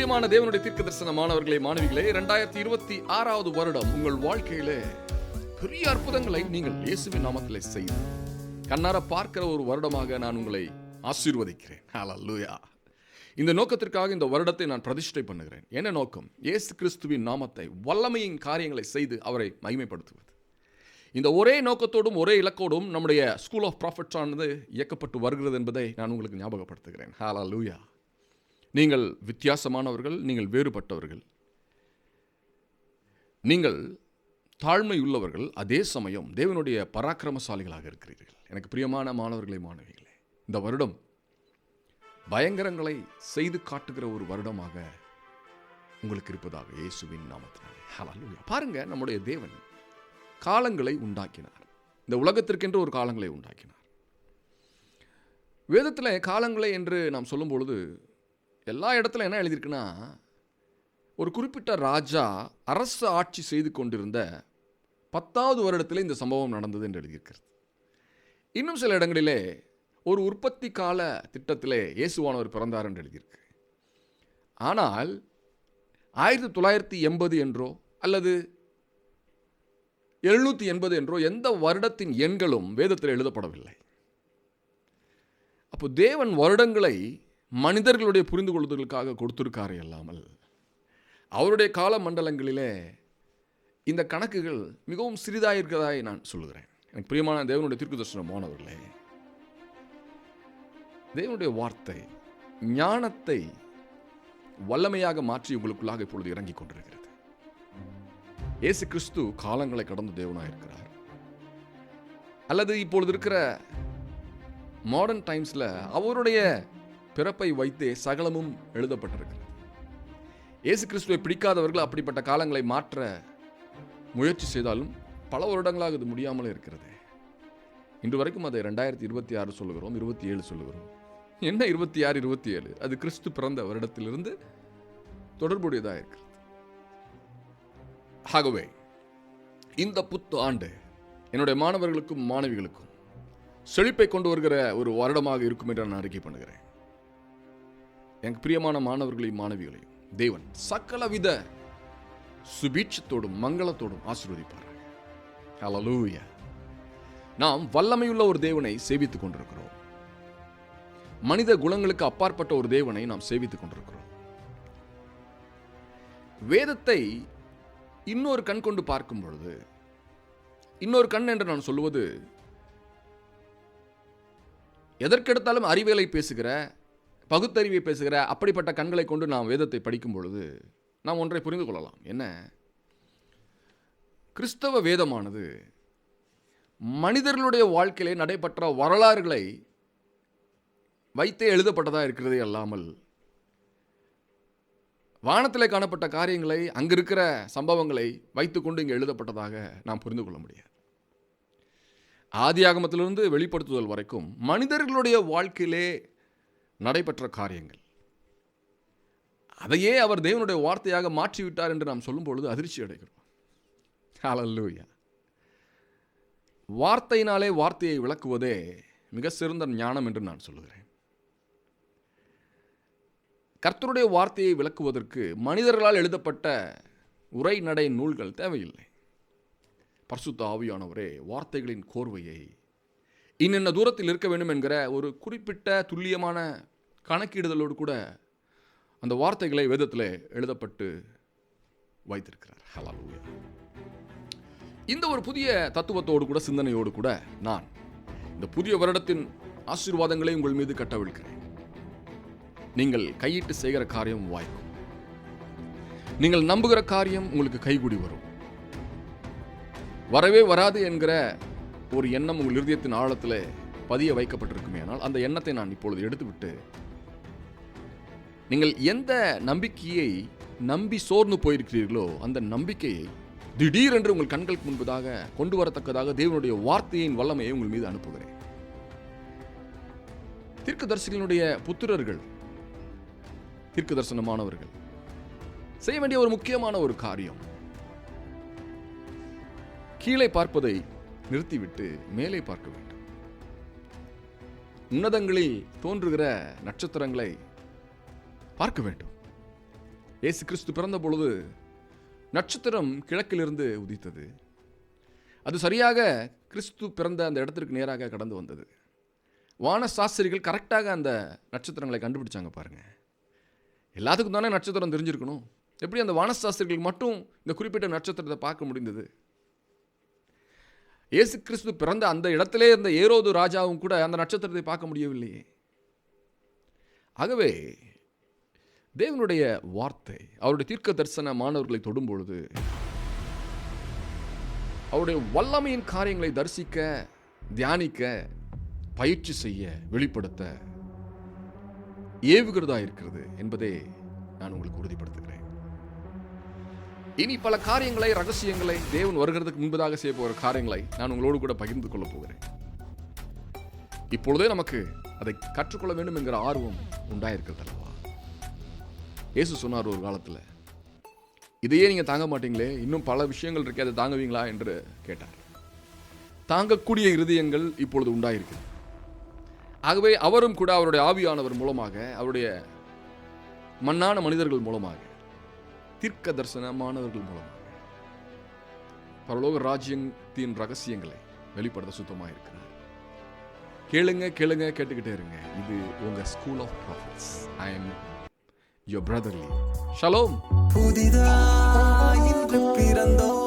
பிரியமான தேவனுடைய தீர்க்கதரிசனமானவர்களே, மாணவிகளே, 2026வது வருடம் உங்கள் வாழ்க்கையிலே பெரிய அற்புதங்களை நீங்கள் இயேசுவின் நாமத்திலே செய்து கண்ணார பார்க்கிற ஒரு வருடமாக நான் உங்களை ஆசீர்வதிக்கிறேன். ஹல்லேலூயா. இந்த நோக்கத்திற்காக இந்த வருடத்தை நான் பிரதிஷ்டை பண்ணுகிறேன். என்ன நோக்கம்? இயேசு கிறிஸ்துவின் நாமத்தை வல்லமையின் காரியங்களை செய்து அவரை மகிமைப்படுத்துவது. இந்த ஒரே நோக்கத்தோடும் ஒரே இலக்கோடும் நம்முடைய ஸ்கூல் ஆஃப் ப்ராஃபிட்ஸ் ஆனது இயக்கப்பட்டு வருகிறது என்பதை நான் உங்களுக்கு ஞாபகப்படுத்துகிறேன். ஹல்லேலூயா. நீங்கள் வித்தியாசமானவர்கள், நீங்கள் வேறுபட்டவர்கள், நீங்கள் தாழ்மை உள்ளவர்கள், அதே சமயம் தேவனுடைய பராக்கிரமசாலிகளாக இருக்கிறீர்கள். எனக்கு பிரியமான மாணவர்களே, மாணவிகளே, இந்த வருடம் பயங்கரங்களை செய்து காட்டுகிற ஒரு வருடமாக உங்களுக்கு இருப்பதாக இயேசுவின் நாமத்தினாலே. ஹல்லேலூயா. பாருங்க, நம்முடைய தேவன் காலங்களை உண்டாக்கினார். இந்த உலகத்திற்கென்று ஒரு காலங்களை உண்டாக்கினார். வேதத்தில் காலங்களை என்று நாம் சொல்லும் பொழுது எல்லா இடத்துல என்ன எழுதியிருக்குன்னா, ஒரு குறிப்பிட்ட ராஜா அரசு ஆட்சி செய்து கொண்டிருந்த 10வது வருடத்தில் இந்த சம்பவம் நடந்தது என்று எழுதியிருக்கிறது. இன்னும் சில இடங்களிலே ஒரு உற்பத்தி கால திட்டத்திலே இயேசுவானவர் பிறந்தார் என்று எழுதியிருக்கு. ஆனால் 1980 என்றோ அல்லது 780 என்றோ எந்த வருடத்தின் எண்களும் வேதத்தில் எழுதப்படவில்லை. அப்போ தேவன் வருடங்களை மனிதர்களுடைய புரிந்து கொள்வதற்காக கொடுத்திருக்காரே அல்லாமல் அவருடைய கால மண்டலங்களிலே இந்த கணக்குகள் மிகவும் சிறிதாக இருக்கிறதாய் நான் சொல்லுகிறேன். எனக்கு பிரியமான தேவனுடைய தீர்க்கதரிசனமானவர்களே, தேவனுடைய வார்த்தை ஞானத்தை வல்லமையாக மாற்றி உங்களுக்குள்ளாக இப்பொழுது இறங்கிக் கொண்டிருக்கிறது. இயேசு கிறிஸ்து காலங்களை கடந்து தேவனாக இருக்கிறார். அல்லது இப்பொழுது இருக்கிற மாடர்ன் டைம்ஸில் அவருடைய பிறப்பை வைத்தே சகலமும் எழுதப்பட்டிருக்கிறது. இயேசு கிறிஸ்துவை பிடிக்காதவர்கள் அப்படிப்பட்ட காலங்களை மாற்ற முயற்சி செய்தாலும் பல வருடங்களாக இது முடியாமலே இருக்கிறது. இன்று வரைக்கும் அதை 2026 சொல்லுகிறோம், 27 சொல்லுகிறோம். என்ன 26, 27? அது கிறிஸ்து பிறந்த வருடத்திலிருந்து தொடர்புடையதாக இருக்கிறது. ஆகவே இந்த புத்து ஆண்டு என்னுடைய மாணவர்களுக்கும் மாணவிகளுக்கும் செழிப்பை கொண்டு வருகிற ஒரு வருடமாக இருக்கும் என்று நான் அறிக்கை பண்ணுகிறேன். எனக்கு பிரியமான மாணவர்களையும் மாணவிகளையும் தேவன் சகலவித சுபீட்சத்தோடும் மங்களத்தோடும் ஆசீர்வதிப்பார். ஹல்லேலூயா. நாம் வல்லமையுள்ள ஒரு தேவனை சேவித்துக் கொண்டிருக்கிறோம். மனித குணங்களுக்கு அப்பாற்பட்ட ஒரு தேவனை நாம் சேவித்துக் கொண்டிருக்கிறோம். வேதத்தை இன்னொரு கண் கொண்டு பார்க்கும் பொழுது, இன்னொரு கண் என்று நான் சொல்லுவது, எதற்கெடுத்தாலும் அறிவியலை பேசுகிற, பகுத்தறிவை பேசுகிற அப்படிப்பட்ட கண்களை கொண்டு நாம் வேதத்தை படிக்கும் பொழுது நாம் ஒன்றை புரிந்து கொள்ளலாம். என்ன? கிறிஸ்தவ வேதமானது மனிதர்களுடைய வாழ்க்கையிலே நடைபெற்ற வரலாறுகளை வைத்தே எழுதப்பட்டதாக இருக்கிறதே அல்லாமல் வானத்திலே காணப்பட்ட காரியங்களை, அங்கு இருக்கிற சம்பவங்களை வைத்துக்கொண்டு இங்கே எழுதப்பட்டதாக நாம் புரிந்து கொள்ள முடியாது. ஆதியாகமத்திலிருந்து வெளிப்படுத்துதல் வரைக்கும் மனிதர்களுடைய வாழ்க்கையிலே நடைபெற்ற காரியங்கள், அதையே அவர் தேவனுடைய வார்த்தையாக மாற்றிவிட்டார் என்று நாம் சொல்லும் பொழுது அதிர்ச்சி அடைகிறோம். ஹல்லேலூயா. வார்த்தையினாலே வார்த்தையை விளக்குவதே மிக சிறந்த ஞானம் என்று நான் சொல்லுகிறேன். கர்த்தருடைய வார்த்தையை விளக்குவதற்கு மனிதர்களால் எழுதப்பட்ட உரைநடை நூல்கள் தேவையில்லை. பரிசுத்த ஆவியானவரே வார்த்தைகளின் கோர்வையை இன்னென்ன தூரத்தில் இருக்க வேண்டும் என்கிற ஒரு குறிப்பிட்ட துல்லியமான கணக்கீடுதலோடு கூட அந்த வார்த்தைகளை வேதத்தில் எழுதப்பட்டு வைத்திருக்கிறார். ஹல்லேலூயா. இந்த ஒரு புதிய தத்துவத்தோடு கூட, சிந்தனையோடு கூட நான் இந்த புதிய வருடத்தின் ஆசீர்வாதங்களை உங்கள் மீது கட்டவிழ்கிறேன். நீங்கள் கையிட்டு செய்கிற காரியம் வாய்க்கும். நீங்கள் நம்புகிற காரியம் உங்களுக்கு கைகூடி வரும். வரவே வராது என்கிற ஒரு எண்ணம் உங்கள் இருதயத்தின் ஆழத்தில் பதிய வைக்கப்பட்டிருக்குமே, ஆனால் அந்த எண்ணத்தை நான் இப்பொழுது எடுத்துவிட்டு, நீங்கள் எந்த நம்பிக்கையை நம்பி சோர்ந்து போயிருக்கிறீர்களோ அந்த நம்பிக்கையை திடீரென்று உங்கள் கண்களுக்கு முன்பதாக கொண்டு வரத்தக்கதாக தேவனுடைய வார்த்தையின் வல்லமையை உங்கள் மீது அனுப்புகிறேன். தீர்க்கதரிசிகளுடைய புத்திரர்கள், தீர்க்க தரிசனமானவர்கள் செய்ய வேண்டிய ஒரு முக்கியமான ஒரு காரியம், கீழே பார்ப்பதை நிறுத்திவிட்டு மேலே பார்க்க வேண்டும். உன்னதங்களில் தோன்றுகிற நட்சத்திரங்களை பார்க்க வேண்டும். இயேசு கிறிஸ்து பிறந்த பொழுது நட்சத்திரம் கிழக்கிலிருந்து உதித்தது. அது சரியாக கிறிஸ்து பிறந்த அந்த இடத்திற்கு நேராக கடந்து வந்தது. வான சாஸ்திரிகள் கரெக்டாக அந்த நட்சத்திரங்களை கண்டுபிடிச்சாங்க பாருங்க. எல்லாத்துக்கும் தானே நட்சத்திரம் தெரிஞ்சிருக்கணும். எப்படி அந்த வானசாஸ்திரிகளுக்கு மட்டும் இந்த குறிப்பிட்ட நட்சத்திரத்தை பார்க்க முடிந்தது? இயேசு கிறிஸ்து பிறந்த அந்த இடத்திலே இருந்த ஏரோது ராஜாவும் கூட அந்த நட்சத்திரத்தை பார்க்க முடியவில்லையே. ஆகவே தேவனுடைய வார்த்தை அவருடைய தீர்க்க தரிசன மாணவர்களை தொடும் பொழுது அவருடைய வல்லமையின் காரியங்களை தரிசிக்க, தியானிக்க, பயிற்சி செய்ய, வெளிப்படுத்த ஏவுகிறதா இருக்கிறது என்பதை நான் உங்களுக்கு உறுதிப்படுத்துகிறேன். இனி பல காரியங்களை, ரகசியங்களை, தேவன் வருகிறதுக்கு முன்பதாக செய்ய போகிற காரியங்களை நான் உங்களோடு கூட பகிர்ந்து கொள்ள போகிறேன். இப்பொழுதே நமக்கு அதை கற்றுக்கொள்ள வேண்டும் என்கிற ஆர்வம் உண்டாயிருக்கிறது அல்லவா? இயேசு சொன்னார் ஒரு காலத்தில், இதையே நீங்க தாங்க மாட்டீங்களே, இன்னும் பல விஷயங்கள் இருக்கே, அதை தாங்குவீங்களா என்று கேட்டார். தாங்கக்கூடிய இருதயங்கள் இப்பொழுது உண்டாயிருக்கிறது. ஆகவே அவரும் கூட அவருடைய ஆவியானவர் மூலமாக, அவருடைய மண்ணான மனிதர்கள் மூலமாக, தீர்க்க தரிசனமானவர்கள் மூலமாக பரலோக ராஜ்யத்தின் ரகசியங்களை வெளிப்படுத்த சுத்தமாக இருக்கிறார். கேளுங்க கேளுங்க, கேட்டுக்கிட்டே இருங்க. இது உங்க school of prophets. I am your brotherly. Shalom. புதிதாய் இன்று பிறந்தோம்.